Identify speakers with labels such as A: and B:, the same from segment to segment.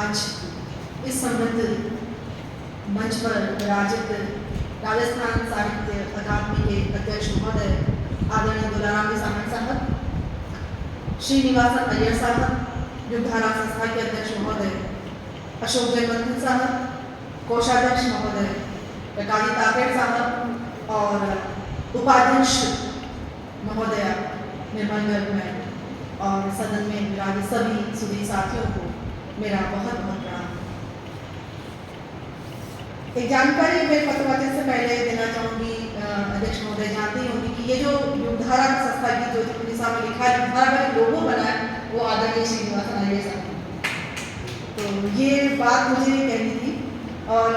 A: आज इस समृद्ध मंच पर विराजित राजस्थान साहित्य अकादमी के अध्यक्ष महोदय आदरणीय दुलाराम जी सामंत साहब, श्रीनिवासन अय्यर साहब, युगधारा संस्था के अध्यक्ष महोदय अशोक जयवर्धन साहब, कोषाध्यक्ष महोदय प्रकाजी ताकेड़ साहब और उपाध्यक्ष महोदय निर्मल गर्ग मैम और सदन में विराजित सभी सुधी साथियों को मेरा बहुत बहुत प्रणाम। एक जानकारी मेरे पत्रवाचन से पहले देना चाहूँगी। अध्यक्ष महोदय जानते ही होंगे कि ये जो युगधारा संस्था की जो उड़ीसा में लिखा है युगधारा का लोगो बना है वो आदरणीय श्रीनिवासन अय्यर साहब। तो ये बात मुझे कहनी थी और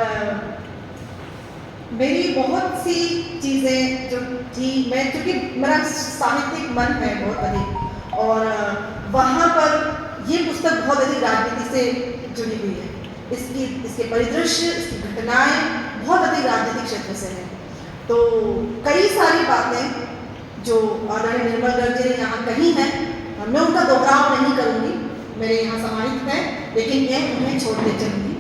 A: मेरी बहुत सी चीज़ें जो थी, मैं क्योंकि मेरा साहित्यिक मन है बहुत अधिक और वहाँ पर ये पुस्तक बहुत अधिक राजनीति से जुड़ी हुई है। इसके परिदृश्य, इसकी घटनाएं बहुत अधिक राजनीतिक क्षेत्र से हैं। तो कई सारी बातें जो आदरणीय निर्मल गर्ग जी ने यहाँ कही हैं, मैं उनका दोहराव नहीं करूँगी, मेरे यहाँ समाहित है, लेकिन मैं उन्हें छोड़ते चलूँगी।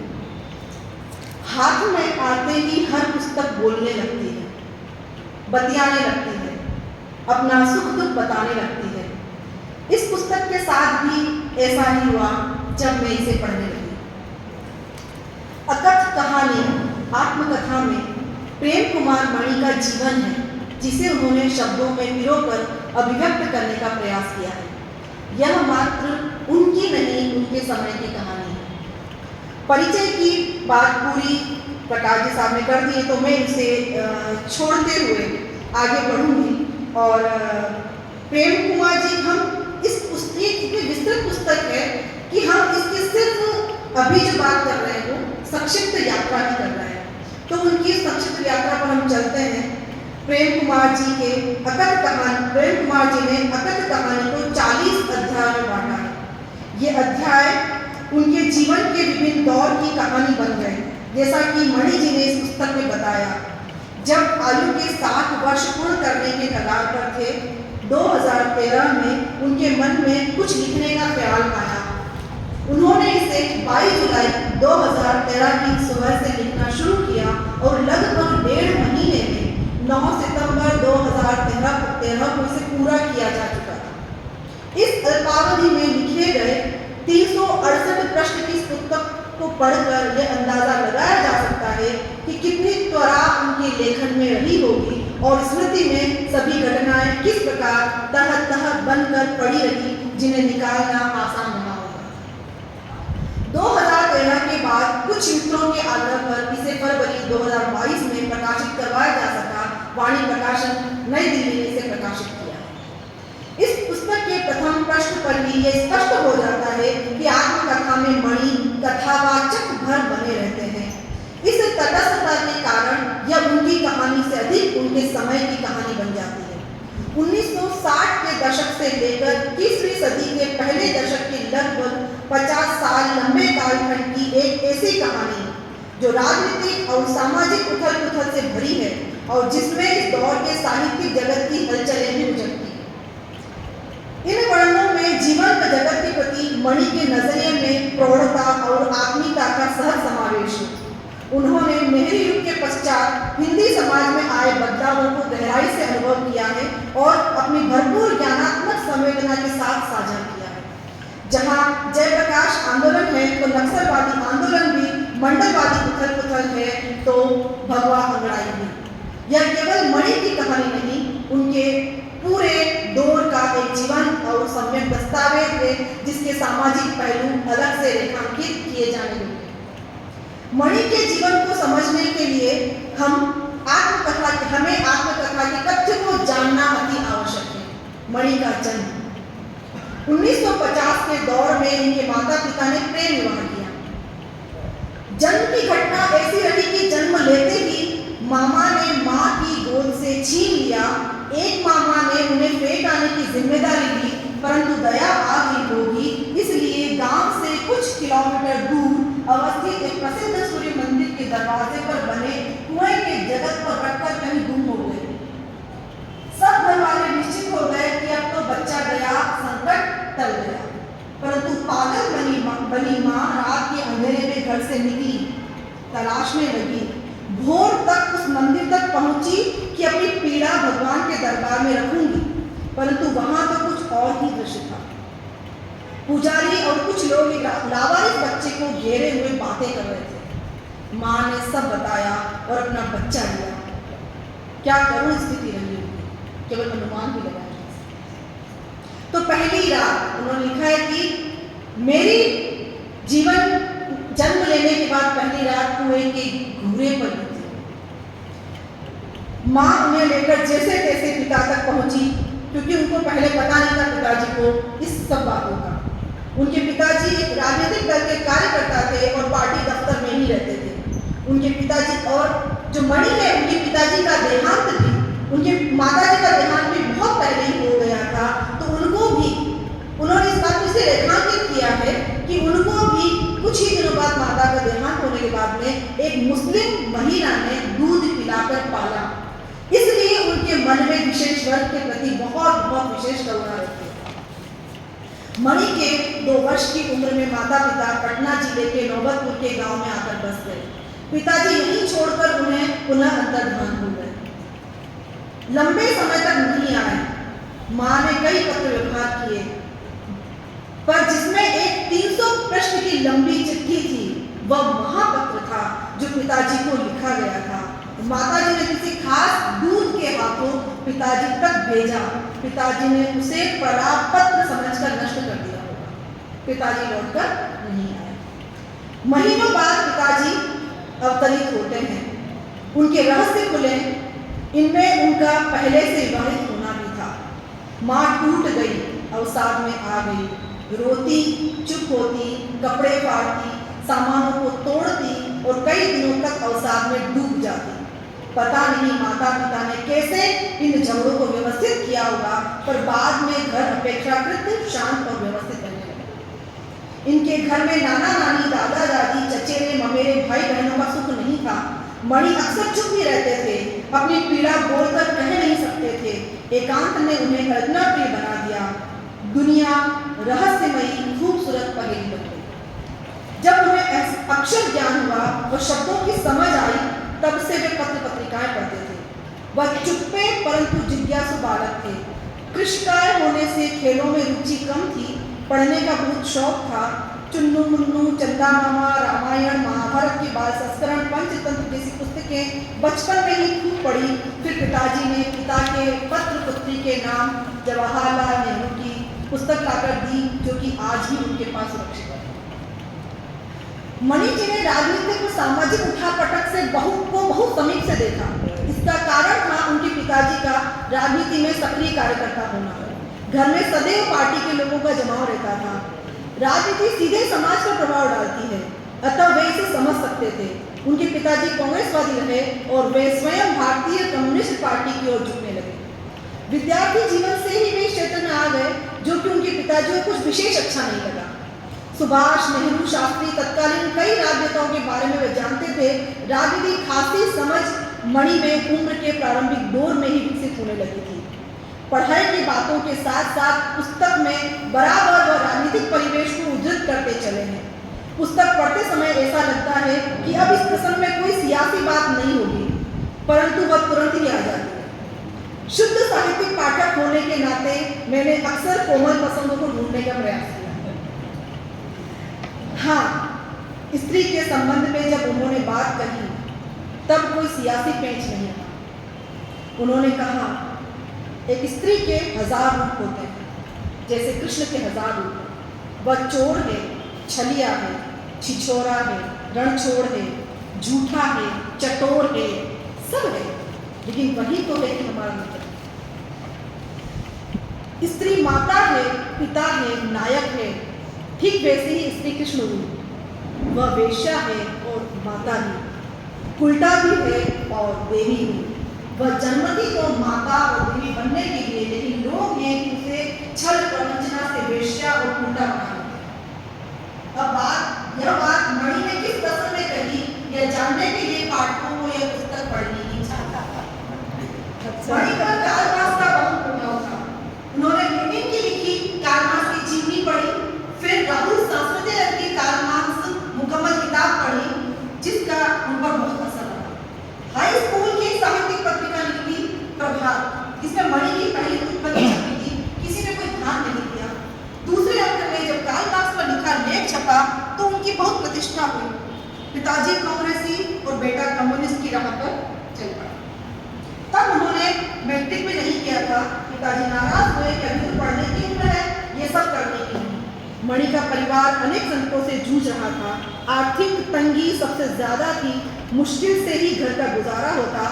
A: हाथ में आते ही हर पुस्तक बोलने लगती है, बतियाने लगती है, अपना सुख दुख बताने लगती है। इस पुस्तक के साथ भी ऐसा ही हुआ जब मैं इसे पढ़ने लगी। अकथ कहानी आत्मकथा में प्रेम कुमार मणि का जीवन है, जिसे उन्होंने शब्दों में पिरोकर अभिव्यक्त करने का प्रयास किया है। यह मात्र उनकी नहीं, उनके समय की कहानी है। परिचय की बात पूरी प्रकाश जी साहब ने कर दी है, तो मैं इसे छोड़ते हुए आगे बढ़ूंगी। और प्रेम कुमार जी, हम इस पुस्तक इतनी विस्तृत पुस्तक है कि हम इसकी सिर्फ अभी जो बात कर रहे हैं वो संक्षिप्त यात्रा ही कर रहे हैं। तो उनकी संक्षिप्त यात्रा पर हम चलते हैं। प्रेम कुमार जी के अकथ कहानी, प्रेम कुमार जी ने अकथ कहानी को 40 अध्याय में बांटा है। ये अध्याय उनके जीवन के विभिन्न दौर की कहानी बन गए। जैसा कि मणि जी ने इस पुस्तक में बताया, जब आयु के 7 वर्ष पूर्ण करने के कगार पर थे, 2013 में उनके मन में कुछ लिखने का ख्याल आया। उन्होंने इसे 22 जुलाई 2013 की सुबह से लिखना शुरू किया और लगभग 1.5 महीने में 9 सितंबर 2013 को इसे पूरा किया जा चुका था। इस अल्पावधि में लिखे गए 368 प्रश्न की इस पुस्तक को पढ़कर यह अंदाजा लगाया जा सकता है कि कितनी त्वरा उनके लेखन में रही होगी और स्मृति में सभी घटनाएं किस प्रकार तह तह बनकर पड़ी रही, जिन्हें निकालना आसान रहा होगा। 2013 के बाद कुछ मित्रों के आग्रह पर इसे फरवरी 2022 में प्रकाशित करवाया जा सका। वाणी प्रकाशन नई दिल्ली ने इसे प्रकाशित किया। इस पुस्तक के प्रथम प्रश्न पर ही यह स्पष्ट हो जाता है कि आत्मकथा में मणि कथावाचक भर बने रहते हैं। इस तटस्थता के कारण यह उनकी कहानी से अधिक उनके समय की कहानी बन जाती है। 1960 के दशक से लेकर 20वीं सदी के पहले दशक के लगभग 50 साल लंबे कालखंड की एक ऐसी कहानी जो राजनीतिक और सामाजिक उथल पुथल से भरी है और जिसमें इस दौर के साहित्यिक जगत की हलचलें भी उजड़ती हैं। इन वर्णनों में जीवन का जगत के प्रति मणि के नजरिए में प्रौढ़ता और आत्मीयता का सहज समावेश है। उन्होंने नेहरू युग के पश्चात हिंदी समाज में आए बदलावों को गहराई से अनुभव किया है और अपनी भरपूर ज्ञानात्मक संवेदना के साथ साझा किया है। जहां जयप्रकाश आंदोलन है तो नक्सलवादी आंदोलन भी, मंडलवादी उथल पुथल है तो भगवा अंगड़ाई भी। यह केवल मणि की कहानी नहीं, उनके पूरे दौर का एक जीवन और सम्यक दस्तावेज है, जिसके सामाजिक पहलू अलग से रेखांकित किए जाने लगे। मणि के जीवन को समझने के लिए हमें आत्मकथा के तथ्य को जानना अति आवश्यक है। मणि का जन्म 1950 के दौर में इनके माता पिता ने प्रेम विवाह किया। जन्म की घटना ऐसी रही कि जन्म लेते ही मामा ने माँ की गोद से छीन लिया। एक मामा ने उन्हें फेंक आने की जिम्मेदारी ली, परंतु दया आ गई होगी, इसलिए गांव से कुछ किलोमीटर दूर अवस्थित एक प्रसिद्ध सूर्य मंदिर के दरवाजे पर बने कुएं के जगत पर रखकर कहीं गुम हो गए। सब घर वाले निश्चित हो गए कि अब तो बच्चा गया, संकट टल गया, परंतु पागल मणि बनी माँ रात के अंधेरे में घर से निकली, तलाश में लगी, भोर तक उस मंदिर तक पहुंची कि अपनी पीड़ा भगवान के दरबार में रखूंगी, परंतु वहां तो कुछ और ही दृश्य था। पुजारी और कुछ लोग लावारिस बच्चे को घेरे हुए बातें कर रहे थे। माँ ने सब बताया और अपना बच्चा लिया। क्या करुण स्थिति रही होगी, केवल अनुमान भी लगाया। तो पहली रात उन्होंने लिखा है कि मेरी जीवन जन्म लेने के बाद पहली रात कुएं के घूरे पर थी। माँ उन्हें लेकर जैसे तैसे पिता तक पहुंची, क्योंकि उनको पहले पता नहीं था पिताजी को इस सब बातों का। उनके पिताजी एक राजनीतिक दल के कार्यकर्ता थे और पार्टी दफ्तर में ही रहते थे। उनके पिताजी और जो मणि है, उनके पिताजी का देहांत भी, उनके माताजी का देहांत भी बहुत पहले ही हो गया था। तो उनको भी उन्होंने इस बात से रेखांकित किया है कि उनको भी कुछ ही दिनों बाद माता का देहांत होने के बाद में एक मुस्लिम महिला ने दूध पिलाकर पाला, इसलिए उनके मन में विशेष वर्ग के प्रति बहुत बहुत विशेष करुणा रहती है। मणि के 2 वर्ष की उम्र में माता पिता पटना जिले के नौबतपुर के गांव में आकर बस गए। पिताजी यहीं छोड़कर उन्हें पुनः अंतर्धान हो गए। लंबे समय तक नहीं आए। माँ ने कई पत्र व्यवहार किए, पर जिसमें एक 300 पृष्ठ की लंबी चिट्ठी थी, वह महापत्र था जो पिताजी को लिखा गया था। माताजी ने किसी खास दूत के हाथों पिताजी तक भेजा। पिताजी ने उसे पढ़ा, पत्र समझकर नष्ट कर दिया होगा। पिताजी लौटकर नहीं आए। महीनों बाद पिताजी अवतरित होते हैं। उनके रहस्य खुले। इनमें उनका पहले से विवाहित होना भी था। माँ टूट गई, अवसाद में आ गई, रोती, चुप होती, कपड़े फाड़ती, सामानों को तोड़ती और कई दिनों तक अवसाद में डूब जाती। पता नहीं माता पिता ने कैसे इन झगड़ों को व्यवस्थित किया होगा, पर बाद में घर अपेक्षाकृत शांत और व्यवस्थित रहने लगा। इनके घर में नाना नानी, दादा दादी, चचेरे ममेरे, भाई बहनों का सुख नहीं था। मणि अक्सर चुप ही रहते थे, अपनी पीड़ा बोलकर कह नहीं सकते थे। एकांत ने उन्हें कल्पनाप्रिय बना दिया। दुनिया रहस्यमयी खूबसूरत पहेली बन गई। जब उन्हें अक्षर ज्ञान हुआ और शब्दों की समझ आई, तब से वे पत्र पत्रिकाएं पढ़ते थे। वह चुप्पे परंतु जिज्ञासु बालक थे। कृषिकाय होने से खेलों में रुचि कम थी, पढ़ने का बहुत शौक था। चुन्नू मुन्नू, चंदा मामा, रामायण, महाभारत के बाल संस्करण, पंचतंत्र जैसी पुस्तकें बचपन में ही खूब पढ़ी। फिर पिताजी ने पिता के पत्र पुत्री के नाम जवाहरलाल नेहरू की पुस्तक लाकर दी, जो कि आज भी उनके पास सुरक्षित है। मणि जी ने राजनीतिक व सामाजिक उठापटक से बहुत समीप से देखा। इसका कारण था उनके पिताजी का राजनीति में सक्रिय कार्यकर्ता होना। घर में सदैव पार्टी के लोगों का जमाव रहता था। राजनीति सीधे समाज पर प्रभाव डालती है, अतः वे इसे समझ सकते थे। उनके पिताजी कांग्रेसवादी रहे और वे स्वयं भारतीय कम्युनिस्ट पार्टी की ओर झुकने लगे। विद्यार्थी जीवन से ही वे इस क्षेत्र में आ गए, जो कि उनके पिताजी को कुछ विशेष अच्छा नहीं लगा। सुभाष, नेहरू, शास्त्री, तत्कालीन कई राजनेताओं के बारे में वे जानते थे। राजनीति खासी समझ मणि में उम्र के प्रारंभिक दौर में ही विकसित होने लगी थी। पढ़ाई की बातों के साथ साथ पुस्तक में बराबर वह राजनीतिक परिवेश को उद्धृत करते चले हैं। पुस्तक पढ़ते समय ऐसा लगता है कि अब इस प्रसंग में कोई सियासी बात नहीं होगी, परंतु वह तुरंत ही आ जाती है। शुद्ध साहित्यिक पाठक होने के नाते मैंने अक्सर कोमल पसंदों को ढूंढने का प्रयास किया। हाँ, स्त्री के संबंध में जब उन्होंने बात कही, तब कोई सियासी पेंच नहीं था। उन्होंने कहा, एक स्त्री के 1000 रूप होते हैं, जैसे कृष्ण के 1000 रूप। वह चोर है, छलिया है, छिछोरा है, रणछोड़ है, झूठा है, चटोर है, सब है, लेकिन वही तो है कि हमारा मित्र। स्त्री माता है, पिता है, नायक है, ठीक वैसे ही स्त्री कृष्ण रूप। वह वेश्या है और माता भी, उल्टा भी है और देवी भी। वह जन्मती तो माता और देवी बनने के लिए, लेकिन लोग हैं कि उसे छल प्रवंचना से वेश्या और उल्टा बना देते हैं। अब यह बात मणि ने किस प्रसंग में कही, यह जानने के लिए पाठकों को यह पुस्तक पढ़नी ही चाहता था। मणि का कार्ल मार्क्स का बहुत प्रभाव था। उन्होंने लेनिन की लिखी कार्ल मार्क्स की जीवनी पढ़ी, फिर राहुल संस्कृति की बहुत प्रतिष्ठा हुई। पिताजी कांग्रेसी और बेटा कम्युनिस्ट की राह पर चल पड़ा। तब उन्होंने मैट्रिक भी नहीं किया था। पिताजी नाराज हुए कि अभी तो पढ़ने की उम्र है, ये सब करने की नहीं। मणि का परिवार अनेक संकटों से जूझ रहा था। आर्थिक तंगी सबसे ज्यादा थी, मुश्किल से ही घर का गुजारा होता।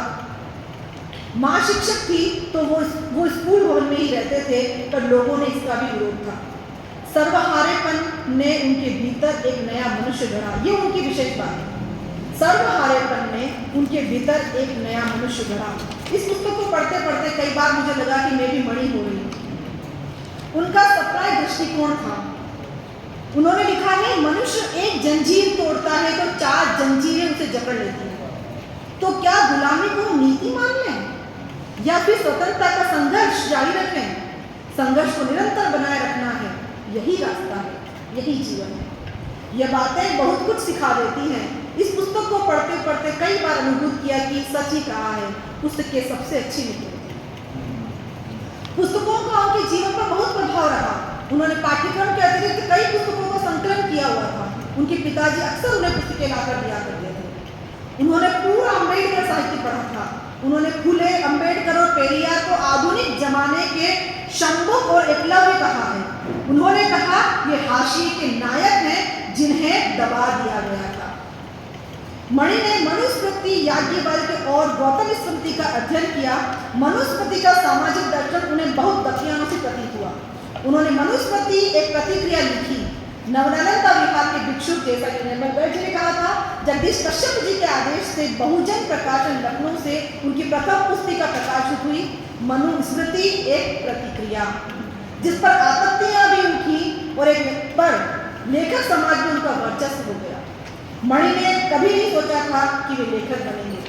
A: माँ शिक्षक थी तो वो स्कूल भवन में ही रहते थे, पर लोगों ने इसका भी विरोध था। सर्वहारेपन ने उनके भीतर एक नया मनुष्य गढ़ा, ये उनकी विशेष बात है। सर्वहारेपन ने उनके भीतर एक नया मनुष्य गढ़ा। इस पुस्तक को पढ़ते पढ़ते कई बार मुझे लगा कि मैं भी मणि हो रही हूँ। उनका सप्लाय दृष्टिकोण था। उन्होंने लिखा है, मनुष्य एक जंजीर तोड़ता है तो 4 जंजीरें उसे जकड़ लेती हैं। तो क्या गुलामी को नीति मान लें या फिर स्वतंत्रता का संघर्ष जारी रखें? संघर्ष को निरंतर बनाए रखना है, यही रास्ता है, यही जीवन है। यह बातें बहुत कुछ सिखा देती हैं। इस पुस्तक को पढ़ते पढ़ते कई बार अनुभूत किया कि सच ही कहा है, पुस्तक के सबसे अच्छी निकली। पुस्तकों का उनके जीवन पर बहुत प्रभाव रहा। उन्होंने पाठ्यक्रम के अतिरिक्त कई पुस्तकों का संकलन किया हुआ था। उनके पिताजी अक्सर उन्हें पुस्तकें लाकर दिया करते थे। उन्होंने पूरा अम्बेडकर साहित्य पढ़ा था। उन्होंने फुले, अम्बेडकर और पेरियार को आधुनिक जमाने के शंभु और एकलव्य कहा है। उन्होंने कहा, ये हाशिए के नायक हैं जिन्हें दबा दिया गया था। मणि ने मनुस्मृति, याज्ञवल्क्य और गौतम स्मृति का अध्ययन किया। मनुस्मृति का सामाजिक दर्शन उन्हें बहुत दक्षिणाओं से प्रतीत हुआ। उन्होंने मनुस्मृति एक प्रतिक्रिया लिखी। नवनालंदा विभाग के भिक्षुक, जैसा कि निर्मल गर्ग ने कहा था, जगदीश कश्यप जी के आदेश से बहुजन प्रकाशन लखनऊ से उनकी प्रथम पुस्तिका प्रकाशित हुई, मनुस्मृति एक प्रतिक्रिया, जिस पर आपत्तियां भी उठी और एक पर लेखक समाज में उनका वर्चस्व हो गया। मणि ने कभी नहीं सोचा था कि वे लेखक बनेंगे।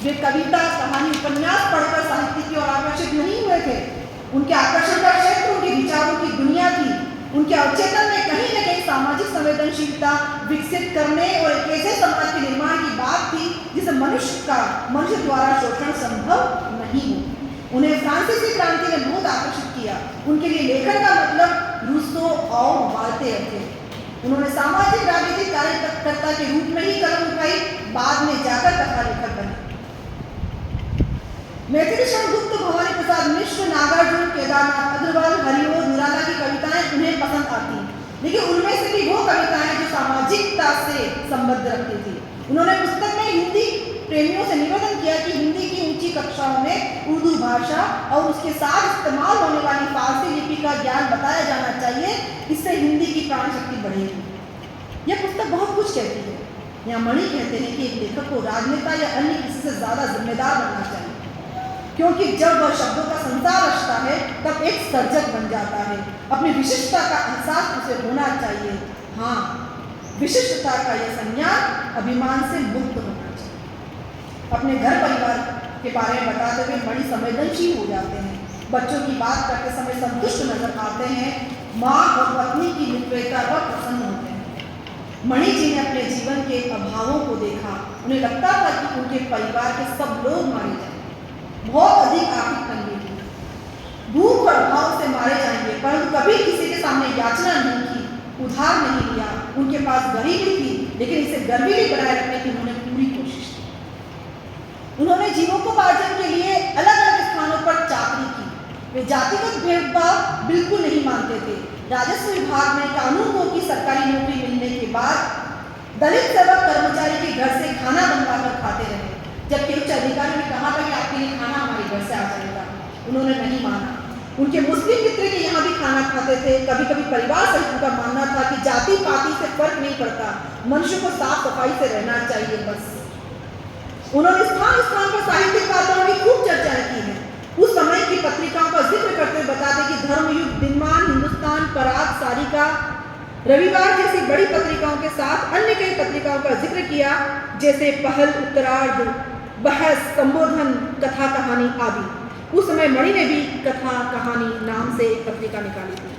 A: वे कविता, कहानी, उपन्यास पढ़कर साहित्य की ओर आकर्षित नहीं हुए थे। उनके आकर्षण का क्षेत्र उनके विचारों की दुनिया थी। उनके अवचेतन में कहीं न कहीं सामाजिक संवेदनशीलता विकसित करने और एक ऐसे समाज के निर्माण की बात थी जिसे मनुष्य द्वारा शोषण संभव नहीं हो। उन्हें फ्रांसीसी क्रांति ने बहुत आकर्षित किया। उनके लिए लेखन का मतलब रूसो और वाल्टेयर थे। उन्होंने सामाजिक राजनीतिक कार्यकर्ता के रूप में ही कलम उठाई, बाद में जाकर कथा लेखक बने। मैथिली गुप्त, भवानी प्रसाद मिश्र, नागार्जुन, केदारनाथ अग्रवाल, हरिओम, निराला की कविताएं उन्हें पसंद आती, लेकिन उनमें से भी वो कविताएं जो सामाजिकता से संबद्ध रखती थी। उन्होंने पुस्तक में हिंदी प्रेमियों से निवेदन किया कि हिंदी की ऊंची कक्षाओं में उर्दू भाषा और उसके साथ इस्तेमाल होने वाली फारसी लिपि का ज्ञान बताया जाना चाहिए। इससे हिंदी की प्राण शक्ति बढ़ेगी। यह पुस्तक बहुत कुछ कहती है। यहाँ मणि कहते हैं कि एक लेखक को राजनेता या अन्य किसी से ज्यादा जिम्मेदार बनना चाहिए, क्योंकि जब वह शब्दों का संसार रचता है तब एक सर्जक बन जाता है। अपनी विशिष्टता का एहसास उसे होना चाहिए। हाँ, विशिष्टता का यह संज्ञान अभिमान से मुक्त होना चाहिए। अपने घर परिवार के बारे में बताते हुए मणि संवेदनशील हो जाते हैं। बच्चों की बात करते समय संतुष्ट नजर आते हैं। माँ और पत्नी की मित्रता पर प्रसन्न होते हैं। मणि जी ने अपने जीवन के अभावों को देखा। उन्हें लगता था कि उनके परिवार के सब लोग मारे जाएंगे। बहुत अधिक आर्थिक तंगी थी, भूख और अभाव से मारे जाएंगे, परंतु कभी किसी के सामने याचना नहीं की, उधार नहीं लिया। उनके पास गरीबी थी, लेकिन इसे गरीबी बनाए रखने की उन्होंने पूरी कोशिश की। उन्होंने जीवकोपार्जन के लिए अलग अलग स्थानों पर चाकरी की। वे जातिगत भेदभाव बिल्कुल नहीं मानते थे। राजस्व विभाग में कानून को की सरकारी नौकरी मिलने के बाद दलित सेवक कर्मचारी के घर से खाना बनवा कर खाते रहे, जबकि उच्च अधिकारियों ने कहा था कि आपके लिए खाना हमारे घर से आ जाएगा। उन्होंने नहीं माना। उनके मुस्लिम मित्र के यहाँ भी खाना खाते थे। कभी कभी परिवार सहित उनका मानना था कि जाति पाति से फर्क नहीं पड़ता, मनुष्य को साफ सफाई से रहना चाहिए बस। उन्होंने स्थान स्थान पर साहित्यिक बातों की खूब चर्चाएं की हैं। उस समय की पत्रिकाओं का जिक्र करते बताते कि धर्मयुग, दिनमान, हिंदुस्तान, पराग, सारिका, रविवार जैसी बड़ी पत्रिकाओं के साथ अन्य कई पत्रिकाओं का जिक्र किया, जैसे पहल, उत्तरार्ध, बहस, संबोधन, कथा कहानी आदि। उस समय मणि ने भी कथा कहानी नाम से एक पत्रिका निकाली थी।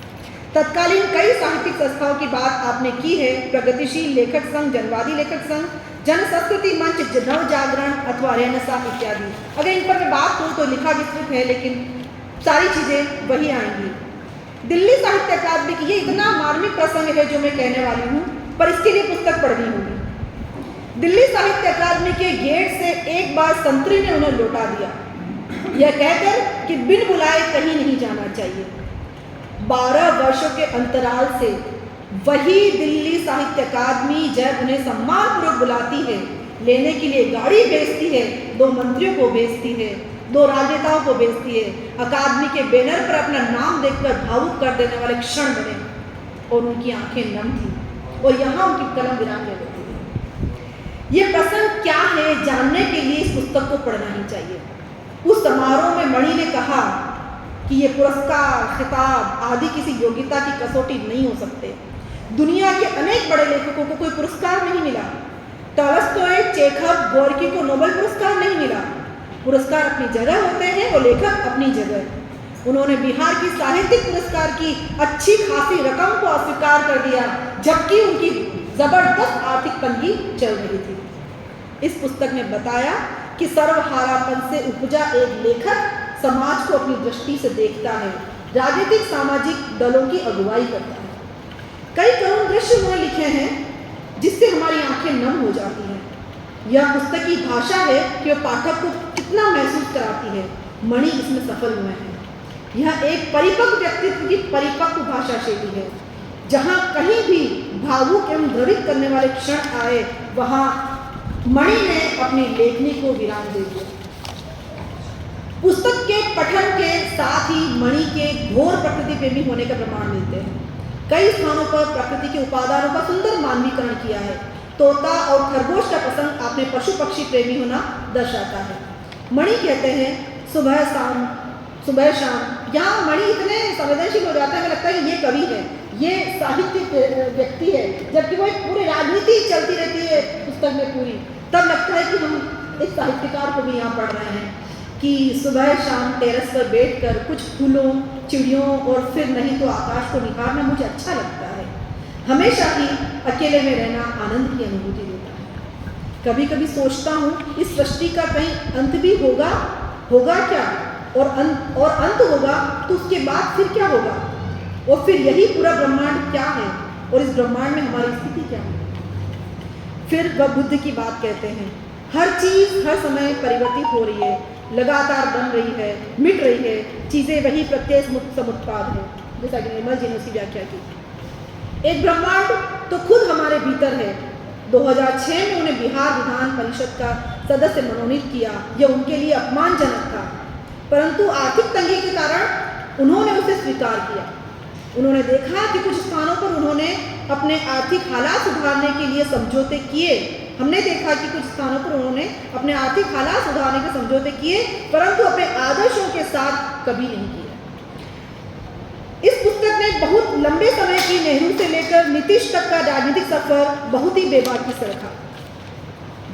A: तत्कालीन कई साहित्यिक संस्थाओं की बात आपने की है। प्रगतिशील लेखक संघ, जनवादी लेखक संघ, जन संस्कृति मंच, नव जागरण अथवा रेनेसां इत्यादि। अगर इन पर मैं बात करूँ तो लिखा विस्तृत है, लेकिन सारी चीजें वही आएंगी। दिल्ली साहित्य अकादमी की ये इतना मार्मिक प्रसंग है जो मैं कहने वाली हूँ। पर इसके लिए पुस्तक पढ़नी होगी। दिल्ली साहित्य अकादमी के गेट से एक बार संतरी ने उन्हें लौटा दिया, यह कहकर कि बिन बुलाए कहीं नहीं जाना चाहिए। 12 वर्षों के अंतराल से वही दिल्ली साहित्य अकादमी जब उन्हें सम्मानपूर्वक बुलाती है, लेने के लिए गाड़ी भेजती है, 2 मंत्रियों को भेजती है, 2 राजनेताओं को भेजती है, अकादमी के बैनर पर अपना नाम देखकर भावुक कर देने वाले क्षण बने और उनकी आंखें नम थी और यहाँ उनकी कलम विराम ले लेती है। ये प्रसंग क्या है जानने के लिए इस पुस्तक को पढ़ना ही चाहिए। उस समारोह में मणि ने कहा कि ये पुरस्कार, खिताब आदि किसी योग्यता की कसौटी नहीं हो सकते। दुनिया के अनेक बड़े लेखकों को कोई पुरस्कार नहीं मिला। टॉलस्टॉय, चेखव, गोर्की को नोबेल पुरस्कार नहीं मिला। पुरस्कार अपनी जगह होते हैं और लेखक अपनी जगह। उन्होंने बिहार की साहित्यिक पुरस्कार की अच्छी खासी रकम को अस्वीकार कर दिया, जबकि उनकी जबरदस्त आर्थिक तंगी चल रही थी। इस पुस्तक ने बताया कि सर्वहारापन से उपजा एक लेखक समाज को अपनी दृष्टि से देखता है, राजनीतिक सामाजिक दलों की अगुवाई करता है। कई करुण दृश्य उन्होंने लिखे हैं जिससे हमारी आंखें नम हो जाती हैं। यह पुस्तक की भाषा है कि वह पाठक को कितना महसूस कराती है। मणि इसमें सफल हुए हैं। यह एक परिपक्व व्यक्तित्व की परिपक्व भाषा शैली है। जहाँ कहीं भी भावुक एवं द्रवित करने वाले क्षण आए, वहाँ मणि ने अपनी लेखनी को विराम दे दिया। पुस्तक के पठन के साथ ही मणि के घोर प्रकृति प्रेमी होने का प्रमाण मिलते हैं। कई स्थानों पर प्रकृति के उपादानों का सुंदर मानवीकरण किया है। तोता और खरगोश का प्रसंग आपने पशु पक्षी प्रेमी होना दर्शाता है। मणि कहते हैं सुबह शाम। यहाँ मणि इतने संवेदनशील हो जाता है, हमें लगता है कि ये कवि है, ये साहित्य व्यक्ति है, जबकि वो एक पूरी राजनीति चलती रहती है पुस्तक में पूरी। तब लगता है कि हम एक साहित्यकार को भी यहाँ पढ़ रहे हैं कि सुबह शाम टेरेस पर बैठकर कुछ फूलों, चिड़ियों और फिर नहीं तो आकाश को निहारना मुझे अच्छा लगता है। हमेशा ही अकेले में रहना आनंद की अनुभूति देता है। कभी कभी सोचता हूँ इस सृष्टि का कहीं अंत भी होगा क्या, और अंत होगा तो उसके बाद फिर क्या होगा, और फिर यही पूरा ब्रह्मांड क्या है, और इस ब्रह्मांड में हमारी स्थिति क्या है। फिर वह बुद्ध की बात कहते हैं, हर चीज हर समय परिवर्तित हो रही है, लगातार बन रही है, मिट रही है, चीजें वही प्रत्यय समुत्पाद है, जैसा कि निर्मल जी ने उसकी व्याख्या की। एक ब्रह्मांड तो खुद हमारे भीतर है। 2006 में उन्हें बिहार विधान परिषद का सदस्य मनोनीत किया। यह उनके लिए अपमानजनक था, परंतु आर्थिक तंगी के कारण उन्होंने उसे स्वीकार किया। उन्होंने देखा कि कुछ स्थानों पर उन्होंने अपने आर्थिक हालात सुधारने के लिए समझौते किए। हमने देखा कि कुछ स्थानों पर उन्होंने अपने आर्थिक हालात सुधारने के समझौते किए, परंतु अपने आदर्शों के साथ कभी नहीं किए। इस पुस्तक ने बहुत लंबे समय की नेहरू से लेकर नीतीश तक का राजनीतिक सफर बहुत ही बेबाकी से रखा।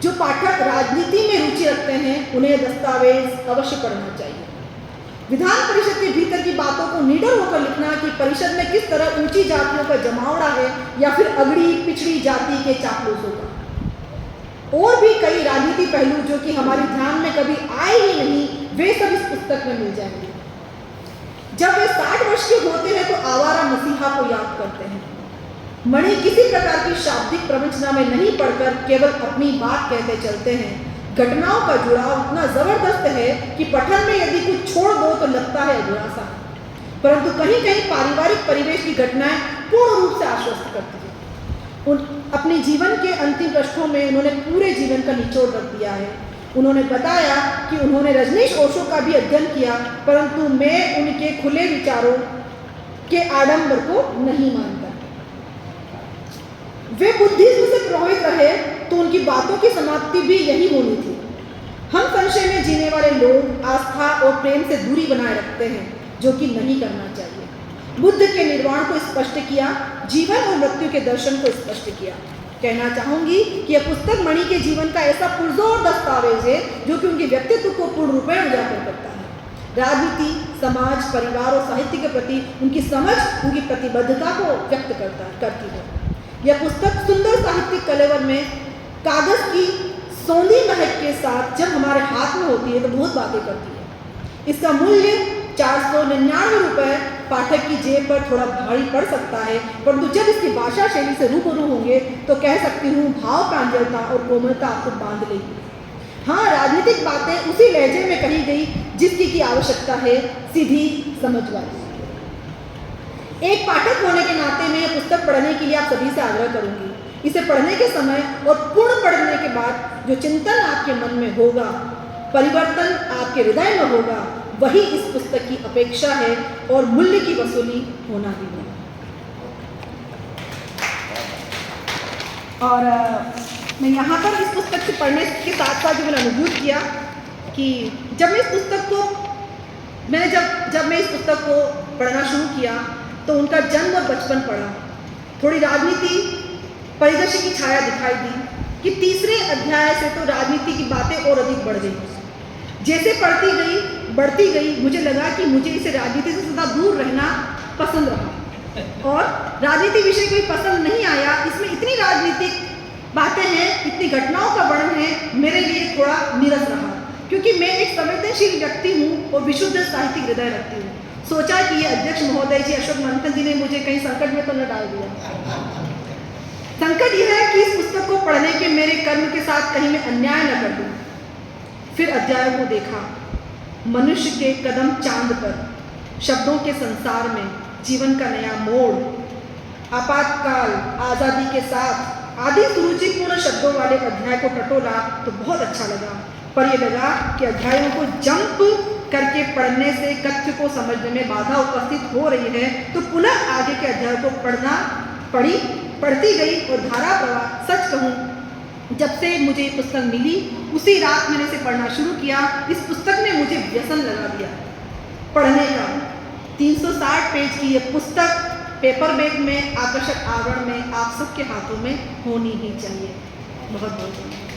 A: जो पाठक राजनीति में रुचि रखते हैं उन्हें दस्तावेज अवश्य पढ़ना चाहिए। विधान परिषद के भीतर की बातों को निडर होकर लिखना कि परिषद में किस तरह ऊंची जातियों का जमावड़ा है या फिर अगड़ी पिछड़ी जाति के चापलूसों का। और भी कई राजनीति पहलू जो कि हमारे ध्यान में कभी आए ही नहीं, वे सब इस पुस्तक में मिल जाएंगे। जब वे 60 वर्ष के होते हैं तो आवारा मसीहा को याद करते हैं। मणि किसी प्रकार की शाब्दिक प्रवंचना में नहीं पढ़कर केवल अपनी बात कहते चलते हैं। घटनाओं का जुड़ाव इतना जबरदस्त है कि पठन में यदि कुछ छोड़ दो तो लगता है अधूरा सा, परंतु कहीं कहीं पारिवारिक परिवेश की घटनाएं पूर्ण रूप से आश्वस्त करती है। अपने जीवन के अंतिम पृष्ठों में उन्होंने पूरे जीवन का निचोड़ रख दिया है। उन्होंने बताया कि उन्होंने रजनीश ओशो का भी अध्ययन किया, परंतु मैं उनके खुले विचारों के आडंबर को नहीं मानता। वे बुद्धिज्म से प्रभावित रहे तो उनकी बातों की समाप्ति भी यही होनी थी। हम संशय में जीने वाले लोग आस्था और प्रेम से दूरी बनाए रखते हैं, जो कि नहीं करना चाहिए। बुद्ध के निर्वाण को स्पष्ट किया, जीवन और मृत्यु के दर्शन को स्पष्ट किया। कहना चाहूंगी कि यह पुस्तक मणि के जीवन का ऐसा पुरजोर दस्तावेज है जो कि उनके व्यक्तित्व को पूर्ण रूपेण उजागर करता है। राजनीति, समाज, परिवार और साहित्य के प्रति उनकी समझ, उनकी प्रतिबद्धता को व्यक्त करती है। यह पुस्तक सुंदर साहित्यिक कलेवर में कागज की सौंधी महक के साथ जब हमारे हाथ में होती है तो बहुत बातें करती है। इसका मूल्य 499 रुपये पाठक की जेब पर थोड़ा भारी पड़ सकता है, परंतु जब इसकी भाषा शैली से रूबरू होंगे तो कह सकती हूँ भाव प्रांजलता और कोमलता आपको बांध लेगी। हाँ, राजनीतिक बातें उसी लहजे में कही गई जिसकी की आवश्यकता है, सीधी समझ वाली। एक पाठक होने के नाते मैं यह पुस्तक पढ़ने के लिए आप सभी से आग्रह करूंगी। इसे पढ़ने के समय और पूर्ण पढ़ने के बाद जो चिंतन आपके मन में होगा, परिवर्तन आपके हृदय में होगा, वही इस पुस्तक की अपेक्षा है और मूल्य की वसूली होना भी है। और मैं यहाँ पर इस पुस्तक से पढ़ने के साथ साथ जो मैंने अनुभूत किया कि जब मैं इस पुस्तक को जब मैं इस पुस्तक को पढ़ना शुरू किया तो उनका जन्म और बचपन पढ़ा, थोड़ी राजनीति परिदृश्य की छाया दिखाई दी कि तीसरे अध्याय से तो राजनीति की बातें और अधिक बढ़ गई। जैसे बढ़ती गई मुझे लगा कि मुझे इसे राजनीति से सदा दूर रहना पसंद रहा और राजनीति विषय कोई पसंद नहीं आया। इसमें इतनी राजनीतिक बातें हैं, इतनी घटनाओं का वर्णन है, मेरे लिए थोड़ा नीरस रहा, क्योंकि मैं एक संवेदनशील व्यक्ति हूँ और विशुद्ध साहित्यिक हृदय रखती हूँ। सोचा कि ये अध्यक्ष महोदय जी अशोक मंथन जी ने मुझे कहीं संकट में तो न डाल दिया। संकट यह है कि इस पुस्तक को पढ़ने के मेरे कर्म के साथ कहीं मैं अन्याय न कर दूं। फिर अध्याय को देखा, मनुष्य के कदम चांद पर, शब्दों के संसार में, जीवन का नया मोड़, आपातकाल, आज़ादी के साथ आदि सुरुचिपूर्ण शब्दों वाले अध्याय को टटोला तो बहुत अच्छा लगा, पर यह लगा कि अध्यायों को जंप करके पढ़ने से कथ्य को समझने में बाधा उपस्थित हो रही है, तो पुनः आगे के अध्याय को पढ़ती गई और धारा प्रवाह। सच कहूँ, जब से मुझे ये पुस्तक मिली उसी रात मैंने इसे पढ़ना शुरू किया। इस पुस्तक ने मुझे व्यसन लगा दिया पढ़ने का। 360 पेज की ये पुस्तक पेपर बैग में, आकर्षक आवरण में आप सबके हाथों में होनी ही चाहिए। बहुत बहुत धन्यवाद।